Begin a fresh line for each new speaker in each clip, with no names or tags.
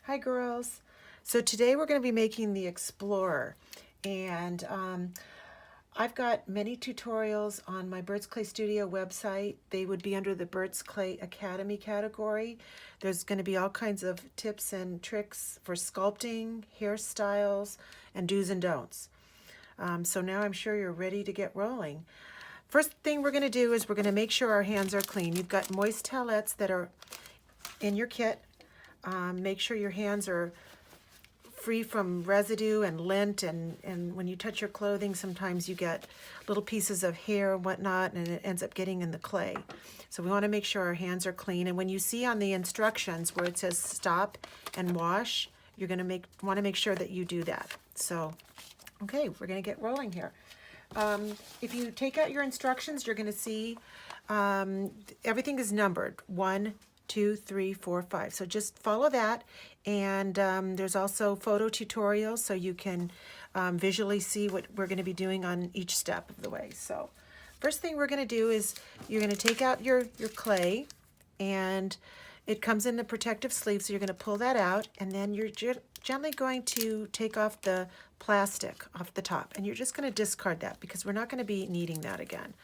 Hi girls. So today we're going to be making the Explorer, and I've got many tutorials on my Birds Clay Studio website. They would be under the Birds Clay Academy category. There's going to be all kinds of tips and tricks for sculpting, hairstyles, and do's and don'ts. So now I'm sure you're ready to get rolling. First thing we're going to do is we're going to make sure our hands are clean. You've got moist towelettes that are in your kit. Make sure your hands are free from residue and lint, and when you touch your clothing, sometimes you get little pieces of hair and whatnot, and it ends up getting in the clay. So we want to make sure our hands are clean. And when you see on the instructions where it says stop and wash, you're going to want to make sure that you do that. So, okay, we're going to get rolling here. If you take out your instructions, you're going to see everything is numbered 1, 2, 3, 4, 5. So just follow that. And there's also photo tutorials so you can visually see what we're going to be doing on each step of the way. So first thing we're going to do is you're going to take out your clay, and it comes in the protective sleeve. So you're going to pull that out, and then you're gently going to take off the plastic off the top, and you're just going to discard that because we're not going to be needing that again.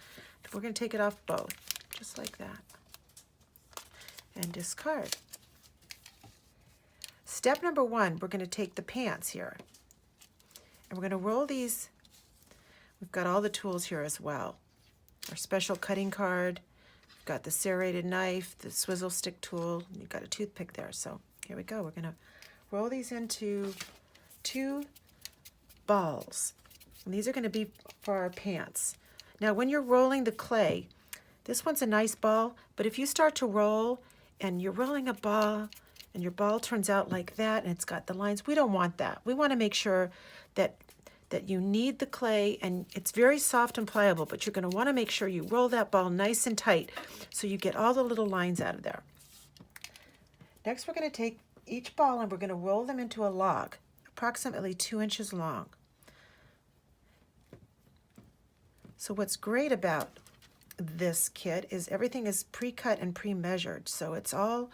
We're going to take it off both, just like that, and discard. Step number 1, we're going to take the pants here, and we're going to roll these. We've got all the tools here as well. Our special cutting card, we've got the serrated knife, the swizzle stick tool, and you've got a toothpick there. So here we go. We're going to roll these into 2 balls, and these are going to be for our pants. Now when you're rolling the clay, this one's a nice ball, but if you start to roll and you're rolling a ball and your ball turns out like that and it's got the lines, we don't want that. We want to make sure that you knead the clay, and it's very soft and pliable, but you're going to want to make sure you roll that ball nice and tight so you get all the little lines out of there. Next, we're going to take each ball and we're going to roll them into a log, approximately 2 inches long. So what's great about this kit is everything is pre-cut and pre-measured, so it's all,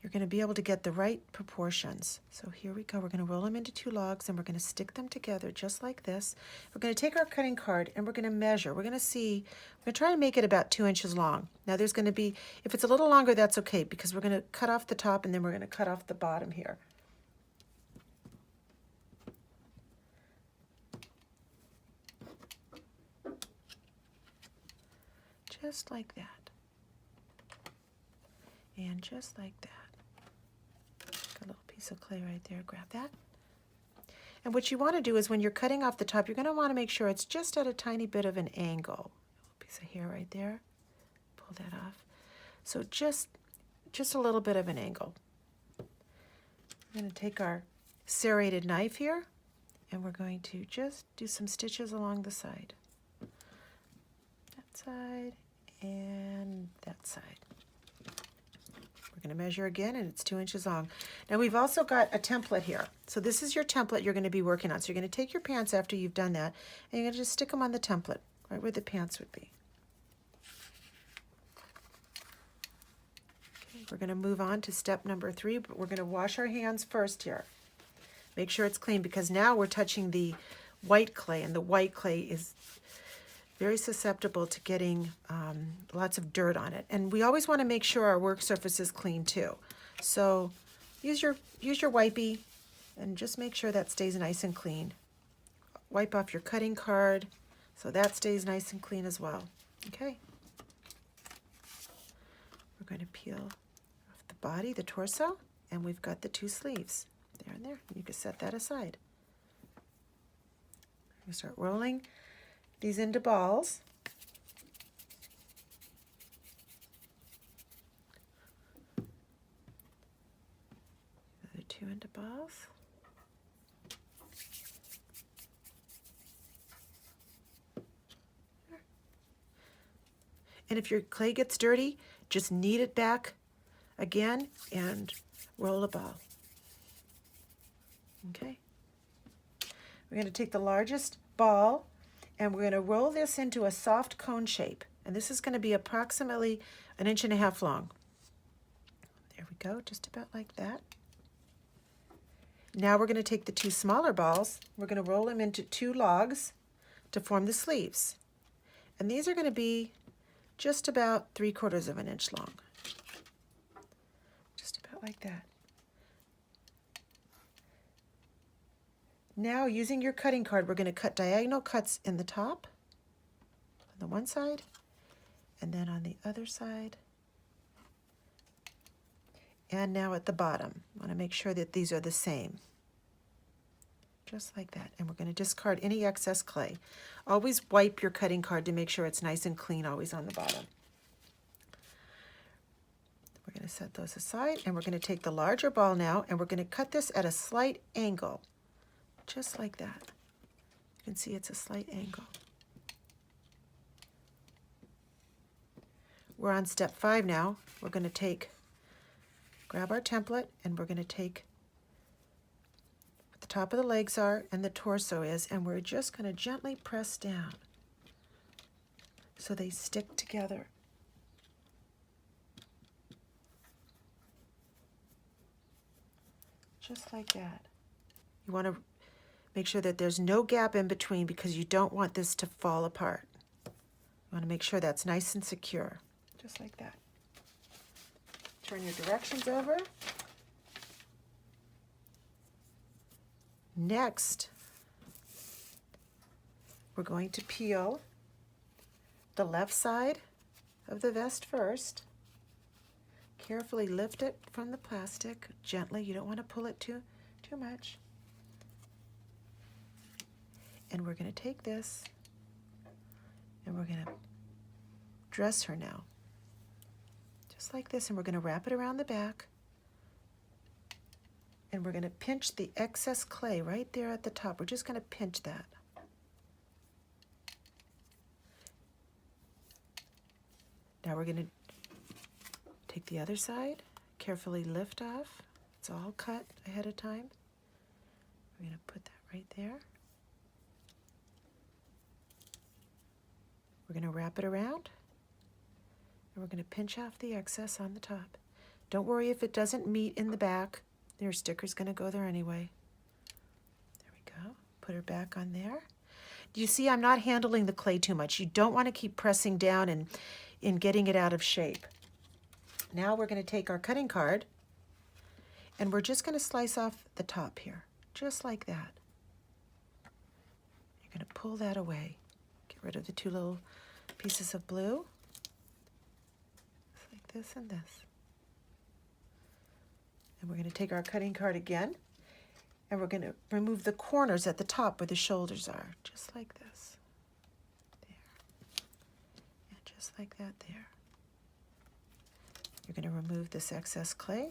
you're going to be able to get the right proportions. So here we go. We're going to roll them into 2 logs, and we're going to stick them together just like this. We're going to take our cutting card and we're going to measure. We're going to see, we're going to try to make it about 2 inches long. Now there's going to be, if it's a little longer, that's okay, because we're going to cut off the top and then we're going to cut off the bottom here. Just like that. And just like that. Got a little piece of clay right there. Grab that. And what you want to do is when you're cutting off the top, you're going to want to make sure it's just at a tiny bit of an angle. A little piece of hair right there. Pull that off. So just a little bit of an angle. We're going to take our serrated knife here, and we're going to just do some stitches along the side. That side and that side. We're going to measure again, and it's 2 inches long. Now we've also got a template here. So this is your template you're going to be working on. So you're going to take your pants after you've done that, and you're going to just stick them on the template, right where the pants would be. Okay, we're going to move on to step number 3, but we're going to wash our hands first here. Make sure it's clean, because now we're touching the white clay, and the white clay is very susceptible to getting lots of dirt on it. And we always want to make sure our work surface is clean too. So use your wipey and just make sure that stays nice and clean. Wipe off your cutting card so that stays nice and clean as well. Okay. We're going to peel off the body, the torso, and we've got the 2 sleeves. There and there. You can set that aside. We start rolling these into balls. The 2 into balls. And if your clay gets dirty, just knead it back again and roll a ball. Okay. We're going to take the largest ball, and we're going to roll this into a soft cone shape. And this is going to be approximately 1.5 inches long. There we go, just about like that. Now we're going to take the two smaller balls, we're going to roll them into two logs to form the sleeves. And these are going to be just about 3/4 of an inch long. Just about like that. Now, using your cutting card, we're going to cut diagonal cuts in the top, on the one side, and then on the other side. And now at the bottom. I want to make sure that these are the same. Just like that. And we're going to discard any excess clay. Always wipe your cutting card to make sure it's nice and clean, always on the bottom. We're going to set those aside, and we're going to take the larger ball now, and we're going to cut this at a slight angle. Just like that. You can see it's a slight angle. We're on step 5 now. We're going to grab our template, and we're going to take what the top of the legs are and the torso is, and we're just going to gently press down so they stick together. Just like that. You want to make sure that there's no gap in between because you don't want this to fall apart. You want to make sure that's nice and secure. Just like that. Turn your directions over. Next, we're going to peel the left side of the vest first. Carefully lift it from the plastic, gently. You don't want to pull it too much. And we're going to take this and we're going to dress her now. Just like this, and we're going to wrap it around the back. And we're going to pinch the excess clay right there at the top. We're just going to pinch that. Now we're going to take the other side, carefully lift off. It's all cut ahead of time. We're going to put that right there. We're going to wrap it around, and we're going to pinch off the excess on the top. Don't worry if it doesn't meet in the back. Your sticker's going to go there anyway. There we go. Put her back on there. Do you see I'm not handling the clay too much? You don't want to keep pressing down and getting it out of shape. Now we're going to take our cutting card, and we're just going to slice off the top here, just like that. You're going to pull that away. Get rid of the two little pieces of blue. Just like this and this. And we're going to take our cutting card again, and we're going to remove the corners at the top where the shoulders are, just like this. There. And just like that there. You're going to remove this excess clay.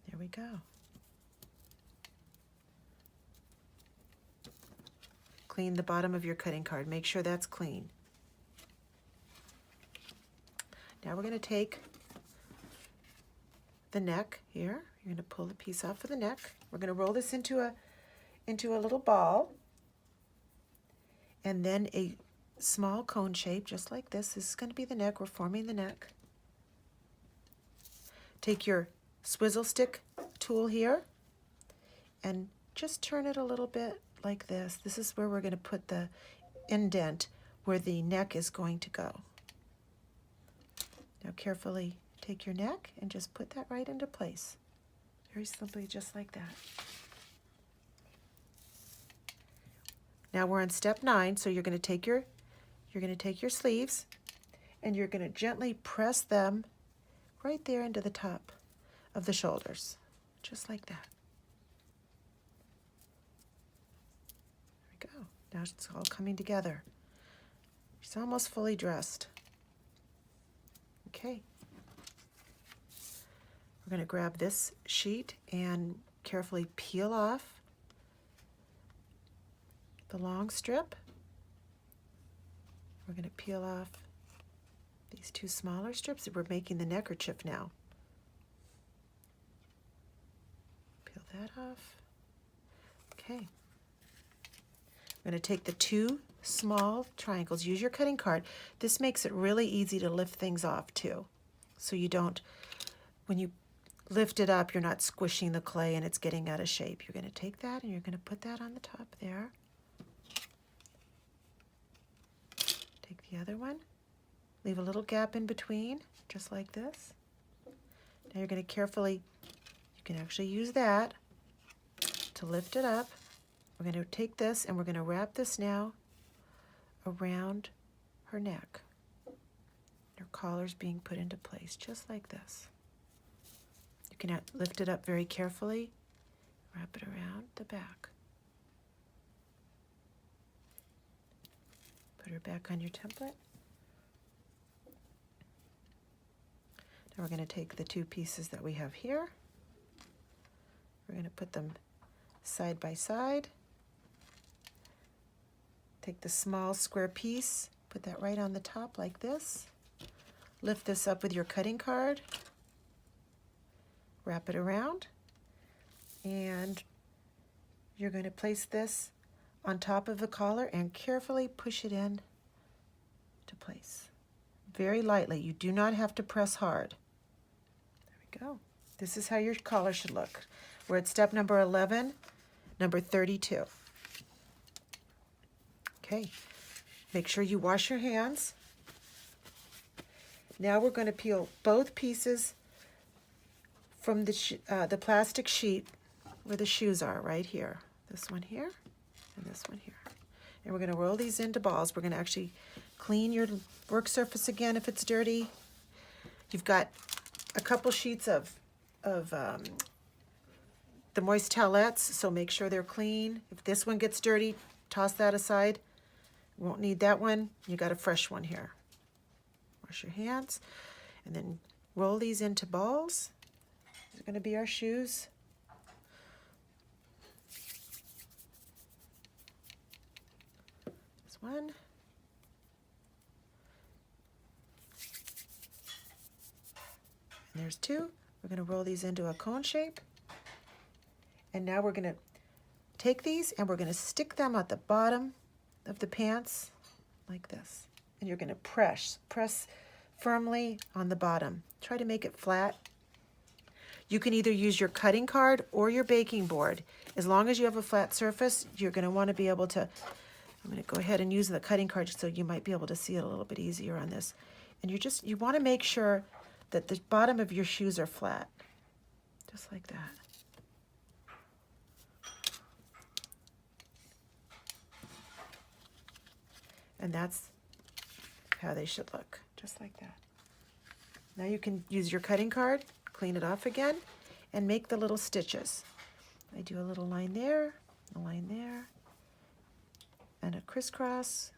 There we go. Clean the bottom of your cutting card. Make sure that's clean. Now we're going to take the neck here. You're going to pull the piece off of the neck. We're going to roll this into a little ball, and then a small cone shape, just like this. This is going to be the neck. We're forming the neck. Take your swizzle stick tool here and just turn it a little bit like this. This is where we're going to put the indent where the neck is going to go. Now carefully take your neck and just put that right into place. Very simply, just like that. Now we're on step 9, so you're going to take your sleeves, and you're going to gently press them right there into the top of the shoulders, just like that. There we go. Now it's all coming together. She's almost fully dressed. Okay. We're going to grab this sheet and carefully peel off the long strip. We're going to peel off these two smaller strips. We're making the neckerchief now. Peel that off. Okay. We're going to take the two small triangles. Use your cutting card. This makes it really easy to lift things off too. so you don't, when you lift it up, you're not squishing the clay and it's getting out of shape. You're going to take that and you're going to put that on the top there. Take the other one, leave a little gap in between, just like this. Now you're going to carefully, you can actually use that to lift it up. We're going to take this and we're going to wrap this now around her neck. Her collar's being put into place, just like this. You can lift it up very carefully, wrap it around the back. Put her back on your template. Now we're going to take the two pieces that we have here. We're going to put them side by side. Take the small square piece, put that right on the top like this. Lift this up with your cutting card. Wrap it around. And you're going to place this on top of the collar and carefully push it in to place. Very lightly. You do not have to press hard. There we go. This is how your collar should look. We're at step number 11, number 32. Okay, make sure you wash your hands. Now we're going to peel both pieces from the plastic sheet where the shoes are, right here. This one here and this one here. And we're going to roll these into balls. We're going to actually clean your work surface again if it's dirty. You've got a couple sheets of the moist towelettes, so make sure they're clean. If this one gets dirty, toss that aside. Won't need that one. You got a fresh one here. Wash your hands and then roll these into balls. These are going to be our shoes. This one. And there's two. We're going to roll these into a cone shape. And now we're going to take these and we're going to stick them at the bottom of the pants like this. And you're going to press firmly on the bottom. Try to make it flat. You can either use your cutting card or your baking board. As long as you have a flat surface, you're going to want to be able to, I'm going to go ahead and use the cutting card so you might be able to see it a little bit easier on this. And you want to make sure that the bottom of your shoes are flat. Just like that. And that's how they should look, just like that. Now you can use your cutting card, clean it off again, and make the little stitches. I do a little line there, and a crisscross,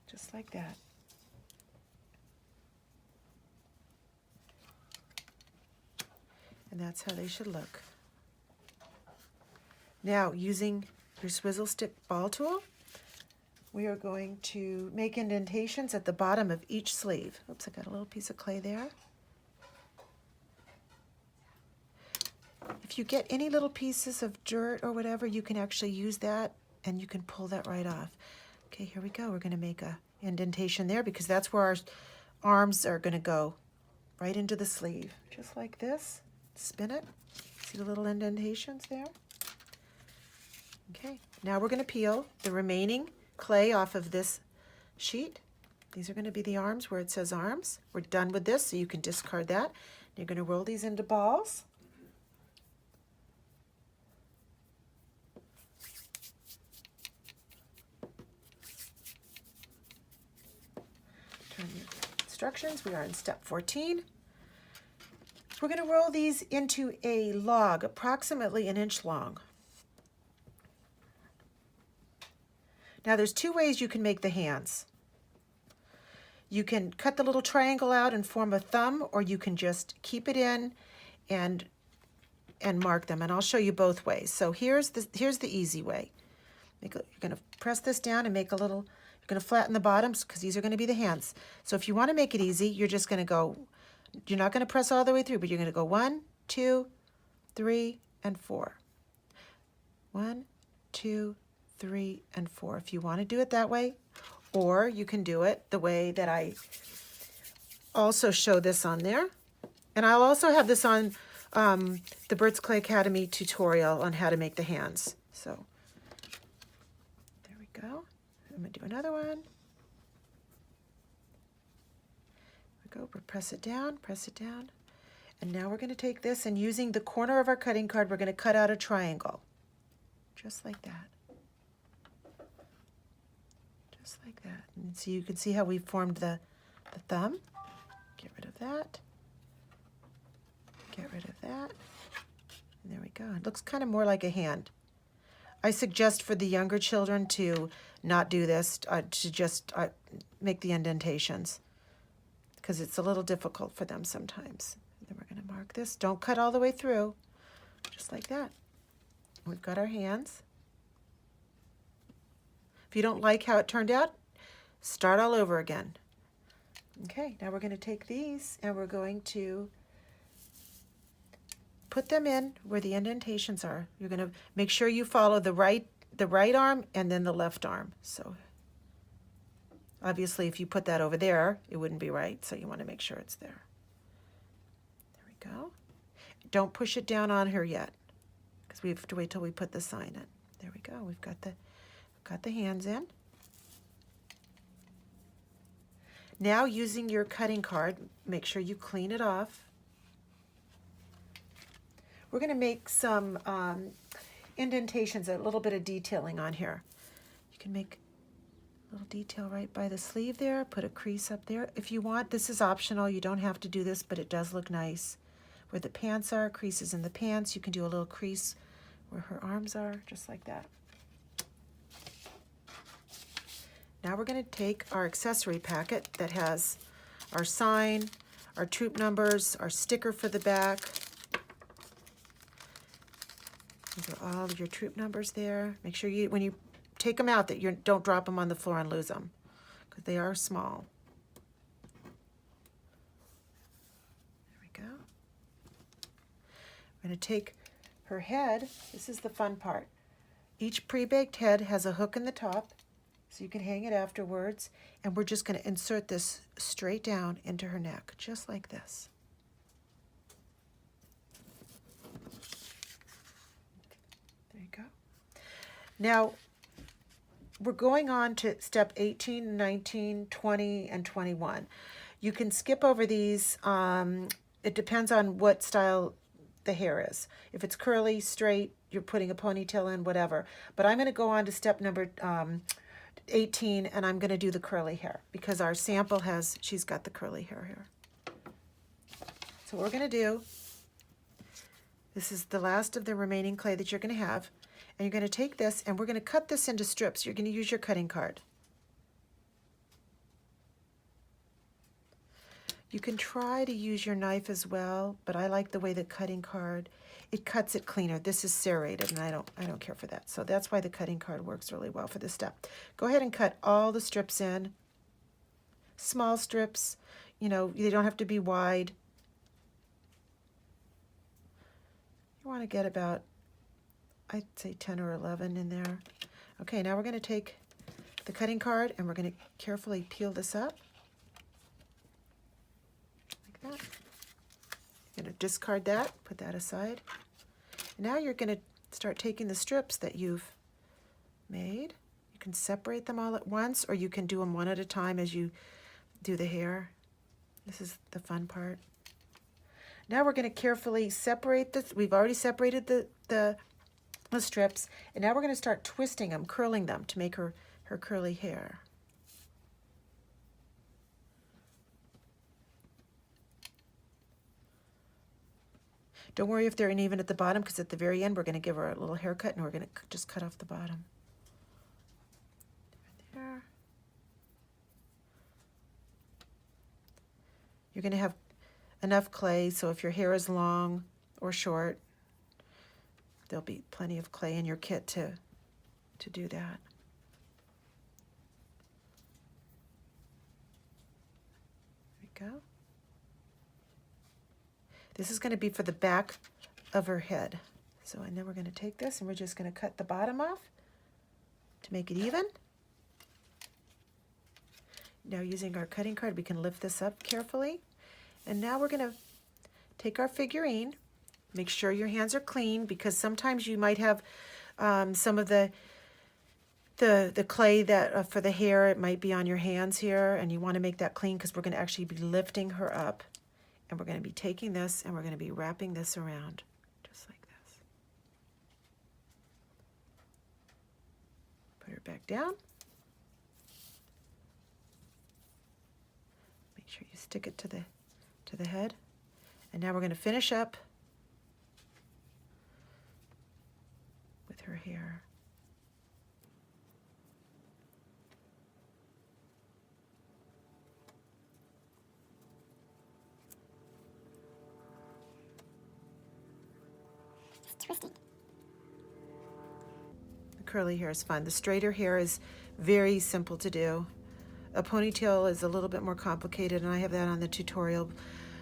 just like that. And that's how they should look. Now, using your swizzle stick ball tool, we are going to make indentations at the bottom of each sleeve. Oops, I got a little piece of clay there. If you get any little pieces of dirt or whatever, you can actually use that and you can pull that right off. Okay, here we go. We're going to make a indentation there because that's where our arms are going to go, right into the sleeve. Just like this. Spin it. See the little indentations there? Okay, now we're going to peel the remaining clay off of this sheet. These are going to be the arms where it says arms. We're done with this, so you can discard that. You're going to roll these into balls. Turn your instructions. We are in step 14. We're going to roll these into a log, approximately 1 inch long. Now there's two ways you can make the hands. You can cut the little triangle out and form a thumb, or you can just keep it in and mark them. And I'll show you both ways. So here's the easy way. You're going to press this down and make a little, you're going to flatten the bottoms because these are going to be the hands. So if you want to make it easy, you're just going to go, you're not going to press all the way through, but you're going to go 1, 2, 3, and 4. 1, 2, 3, and 4. If you want to do it that way, or you can do it the way that I also show this on there. And I'll also have this on the Burt's Clay Academy tutorial on how to make the hands. So there we go. I'm going to do another one. There we go. We'll press it down, press it down. And now we're going to take this, and using the corner of our cutting card, we're going to cut out a triangle. Just like that. Just like that. And so you can see how we formed the thumb. Get rid of that. Get rid of that. And there we go. It looks kind of more like a hand. I suggest for the younger children to not do this, to just make the indentations, because it's a little difficult for them sometimes. And then we're going to mark this. Don't cut all the way through. Just like that. We've got our hands. If you don't like how it turned out, start all over again. Okay, now we're going to take these and we're going to put them in where the indentations are. You're going to make sure you follow the right arm and then the left arm. So obviously if you put that over there, it wouldn't be right, so you want to make sure it's there. There we go. Don't push it down on her yet, because we have to wait till we put the sign in. There we go. We've got the hands in. Now, using your cutting card, make sure you clean it off. We're going to make some indentations, a little bit of detailing on here. You can make a little detail right by the sleeve there, put a crease up there. If you want, this is optional. You don't have to do this, but it does look nice. Where the pants are, creases in the pants, you can do a little crease where her arms are, just like that. Now we're going to take our accessory packet that has our sign, our troop numbers, our sticker for the back. These are all of your troop numbers there. Make sure you, when you take them out, that you don't drop them on the floor and lose them, because they are small. There we go. We're going to take her head. This is the fun part. Each pre-baked head has a hook in the top, so you can hang it afterwards. And we're just going to insert this straight down into her neck, just like this. There you go. Now, we're going on to step 18, 19, 20, and 21. You can skip over these. It depends on what style the hair is. If it's curly, straight, you're putting a ponytail in, whatever. But I'm going to go on to step number 18, and I'm going to do the curly hair, because our sample has, she's got the curly hair here. So what we're going to do, this is the last of the remaining clay that you're going to have, and you're going to take this, and we're going to cut this into strips. You're going to use your cutting card. You can try to use your knife as well, but I like the way the cutting card, it cuts it cleaner. This is serrated, and I don't care for that. So that's why the cutting card works really well for this step. Go ahead and cut all the strips in. Small strips, you know, they don't have to be wide. You want to get about, I'd say 10 or 11 in there. Okay, now we're going to take the cutting card and we're going to carefully peel this up. Like that. You're going to discard that, put that aside. And now you're going to start taking the strips that you've made. You can separate them all at once, or you can do them one at a time as you do the hair. This is the fun part. Now we're going to carefully separate this. We've already separated the strips, and now we're going to start twisting them, curling them to make her curly hair. Don't worry if they're uneven at the bottom, because at the very end we're going to give her a little haircut, and we're going to just cut off the bottom. Right there. You're going to have enough clay, so if your hair is long or short, there'll be plenty of clay in your kit to do that. There we go. This is going to be for the back of her head. So, and then we're going to take this and we're just going to cut the bottom off to make it even. now using our cutting card, we can lift this up carefully. And now we're going to take our figurine. Make sure your hands are clean, because sometimes you might have some of the clay that for the hair, it might be on your hands here, and you want to make that clean, because we're going to actually be lifting her up. And we're going to be taking this and we're going to be wrapping this around just like this. Put her back down. Make sure you stick it to the head. And now we're going to finish up with her hair.
Twisting.
The curly hair is fun. The straighter hair is very simple to do. A ponytail is a little bit more complicated, and I have that on the tutorial,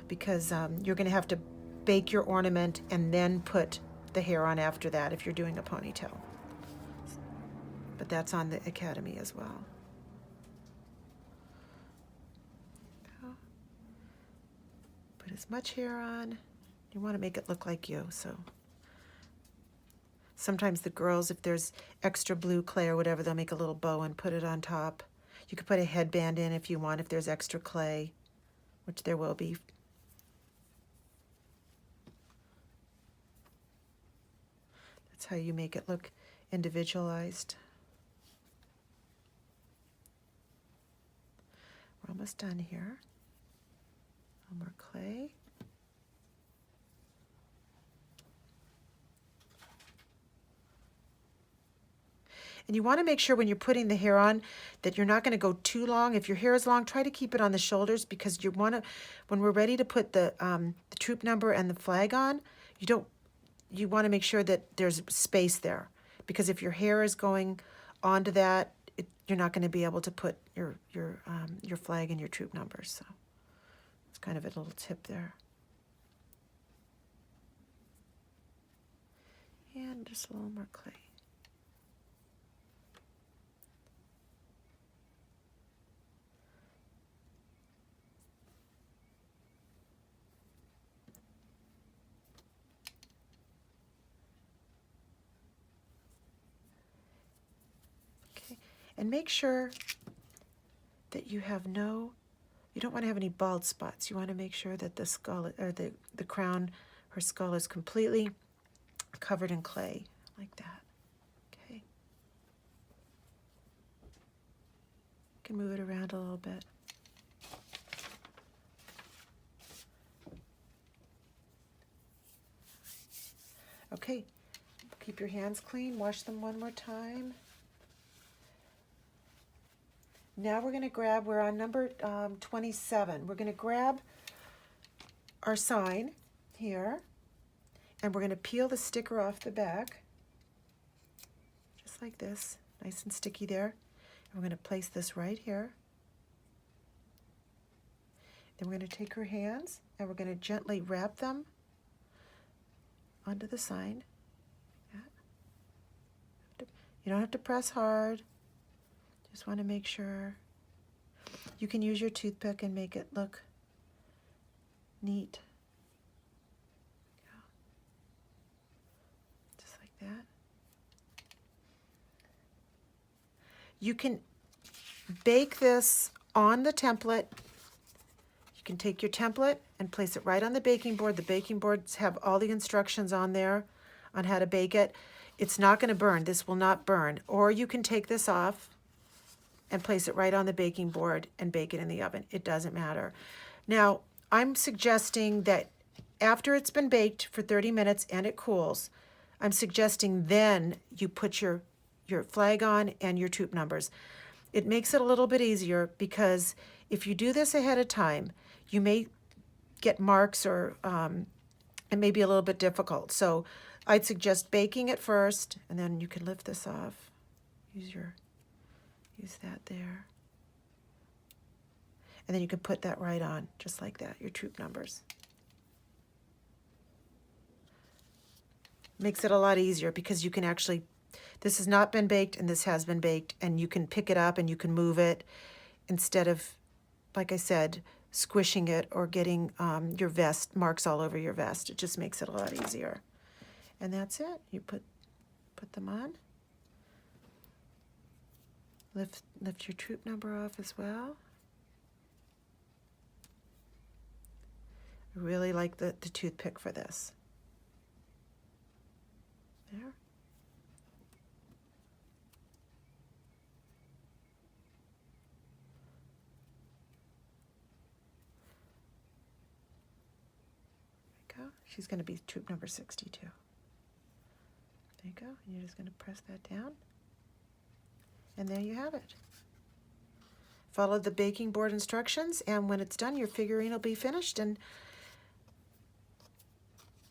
because you're going to have to bake your ornament and then put the hair on after that if you're doing a ponytail. But that's on the Academy as well. Put as much hair on. You want to make it look like you, so. Sometimes the girls, if there's extra blue clay or whatever, they'll make a little bow and put it on top. You could put a headband in if you want, if there's extra clay, which there will be. That's how you make it look individualized. We're almost done here. A little more clay. And you want to make sure when you're putting the hair on that you're not going to go too long. If your hair is long, try to keep it on the shoulders, because you want to, when we're ready to put the troop number and the flag on, you want to make sure that there's space there, because if your hair is going onto that, you're not going to be able to put your flag and your troop numbers. So it's kind of a little tip there. And just a little more clay. And make sure that you have you don't want to have any bald spots. You want to make sure that the skull, or the crown, her skull is completely covered in clay, like that. Okay. You can move it around a little bit. Okay. Keep your hands clean. Wash them one more time. Now we're going to we're on number 27. We're going to grab our sign here, and we're going to peel the sticker off the back, just like this, nice and sticky there. And we're going to place this right here. Then we're going to take her hands, and we're going to gently wrap them onto the sign. You don't have to press hard. Just want to make sure. You can use your toothpick and make it look neat. Just like that. You can bake this on the template. You can take your template and place it right on the baking board. The baking boards have all the instructions on there on how to bake it. It's not going to burn. This will not burn. Or you can take this off and place it right on the baking board and bake it in the oven. It doesn't matter. Now, I'm suggesting that after it's been baked for 30 minutes and it cools, I'm suggesting then you put your flag on and your troop numbers. It makes it a little bit easier, because if you do this ahead of time, you may get marks, or it may be a little bit difficult. So I'd suggest baking it first, and then you can lift this off. Use that there. And then you can put that right on, just like that, your troop numbers. Makes it a lot easier, because you can actually, this has not been baked and this has been baked, and you can pick it up and you can move it instead of like I said, squishing it or getting your vest marks all over your vest. It just makes it a lot easier. And that's it. You put them on. Lift your troop number off as well. I really like the toothpick for this. There. There you go. She's going to be troop number 62. There you go. And you're just going to press that down. And there you have it. Follow the baking board instructions, and when it's done, your figurine will be finished, and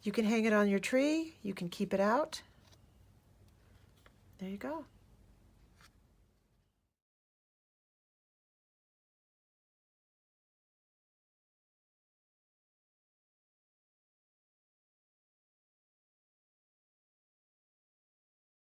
you can hang it on your tree. You can keep it out. There you go.